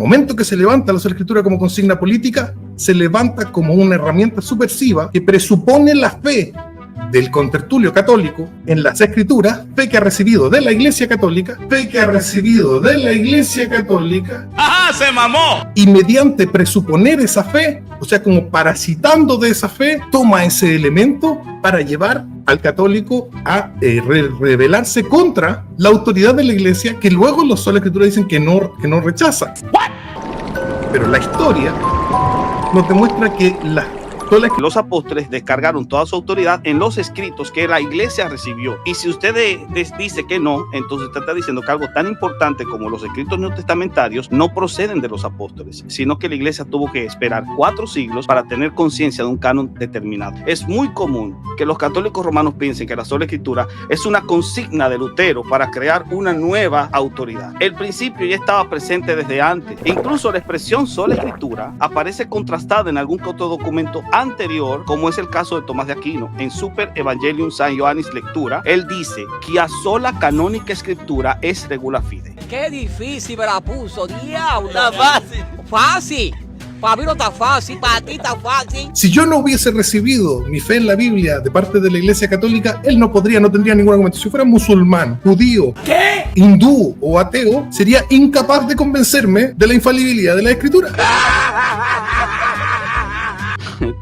momento que se levanta la sola escritura como consigna política, se levanta como una herramienta subversiva que presupone la fe del contertulio católico en las escrituras, fe que ha recibido de la Iglesia Católica, ¡Ajá, se mamó! y mediante presuponer esa fe, o sea, como parasitando de esa fe, toma ese elemento para llevar al católico a rebelarse contra la autoridad de la Iglesia, que luego los sola escritura dicen que no rechazan. Pero la historia nos demuestra que los apóstoles descargaron toda su autoridad en los escritos que la iglesia recibió. Y si usted dice que no, entonces usted está diciendo que algo tan importante como los escritos neotestamentarios no proceden de los apóstoles, sino que la iglesia tuvo que esperar 4 siglos para tener conciencia de un canon determinado. Es muy común que los católicos romanos piensen que la sola escritura es una consigna de Lutero para crear una nueva autoridad. El principio ya estaba presente desde antes. E incluso la expresión sola escritura aparece contrastada en algún que otro documento anterior, como es el caso de Tomás de Aquino. En Super Evangelium San Ioannis Lectura, él dice que a sola canónica escritura es regula fide. Qué difícil me la puso, diablo. Está fácil. Fácil. Para mí no está fácil, para ti está fácil. Si yo no hubiese recibido mi fe en la Biblia de parte de la Iglesia Católica, él no tendría ningún argumento. Si fuera musulmán, judío, ¿qué? hindú o ateo, sería incapaz de convencerme de la infalibilidad de la Escritura.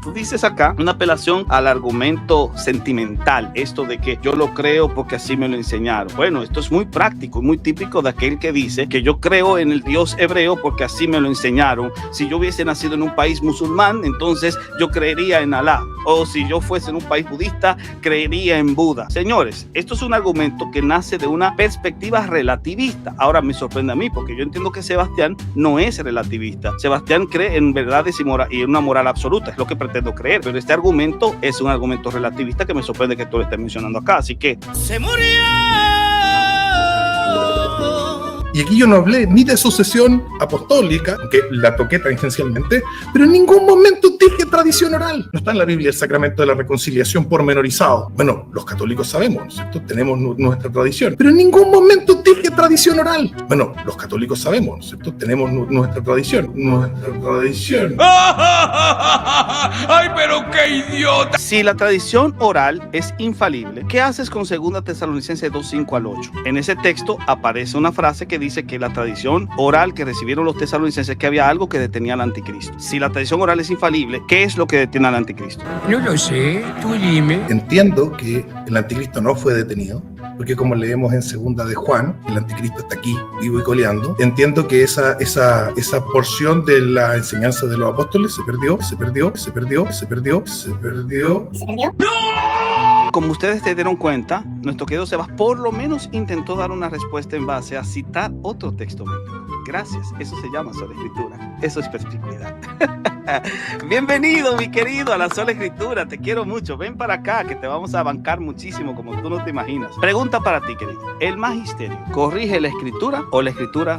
Tú dices acá una apelación al argumento sentimental, esto de que yo lo creo porque así me lo enseñaron. Bueno, esto es muy práctico y muy típico de aquel que dice que yo creo en el Dios hebreo porque así me lo enseñaron. Si yo hubiese nacido en un país musulmán, entonces yo creería en Alá. O si yo fuese en un país budista, creería en Buda. Señores, esto es un argumento que nace de una perspectiva relativista. Ahora me sorprende a mí porque yo entiendo que Sebastián no es relativista. Sebastián cree en verdades y en una moral absoluta, es lo que pretendo creer, pero este argumento es un argumento relativista que me sorprende que tú lo estés mencionando acá, así que ¡se murió! Y aquí yo no hablé ni de sucesión apostólica, que la toqué tangencialmente, pero en ningún momento dije tradición oral. No está en la Biblia el sacramento de la reconciliación pormenorizado. Bueno, los católicos sabemos, ¿no es cierto? Tenemos nuestra tradición, pero en ningún momento dije tradición oral. Bueno, los católicos sabemos, ¿no es cierto? Tenemos nuestra tradición. ¡Ay, pero qué idiota! Si la tradición oral es infalible, ¿qué haces con 2 Tesalonicenses 2:5 al 8? En ese texto aparece una frase que dice que la tradición oral que recibieron los tesalonicenses, que había algo que detenía al anticristo. Si la tradición oral es infalible, ¿qué es lo que detiene al anticristo? No lo sé, tú dime. Entiendo que el anticristo no fue detenido, porque como leemos en 2 de Juan, el anticristo está aquí, vivo y coleando. Entiendo que esa porción de la enseñanza de los apóstoles se perdió. Como ustedes se dieron cuenta, nuestro querido Sebas por lo menos intentó dar una respuesta en base a citar otro texto bíblico. Gracias, eso se llama sola escritura, eso es perspicuidad. Bienvenido, mi querido, a la sola escritura, te quiero mucho, ven para acá que te vamos a bancar muchísimo como tú no te imaginas. Pregunta para ti, querido, ¿el magisterio corrige la escritura o la escritura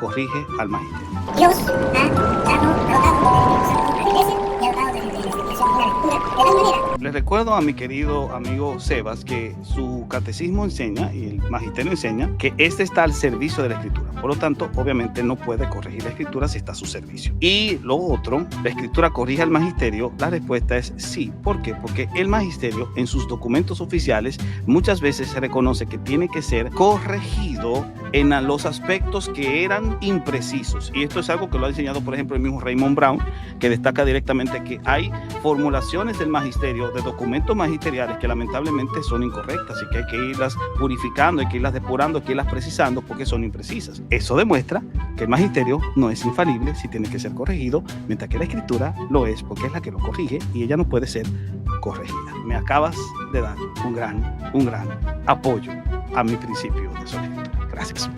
corrige al magisterio? Dios ha dado a la iglesia y ha dotado de la interpretación de la lectura de tal manera. Les recuerdo a mi querido amigo Sebas que su catecismo enseña y el magisterio enseña que este está al servicio de la escritura. Por lo tanto, obviamente no puede corregir la escritura si está a su servicio. Y lo otro, ¿la escritura corrige al magisterio? La respuesta es sí. ¿Por qué? Porque el magisterio en sus documentos oficiales muchas veces se reconoce que tiene que ser corregido en los aspectos que eran imprecisos. Y esto es algo que lo ha enseñado, por ejemplo, el mismo Raymond Brown, que destaca directamente que hay formulaciones del magisterio, de documentos magisteriales que lamentablemente son incorrectas y que hay que irlas purificando, hay que irlas depurando, hay que irlas precisando porque son imprecisas. Eso demuestra que el magisterio no es infalible, si tiene que ser corregido, mientras que la escritura lo es porque es la que lo corrige y ella no puede ser corregida. Me acabas de dar un gran apoyo a mi principio de sola escritura. Gracias.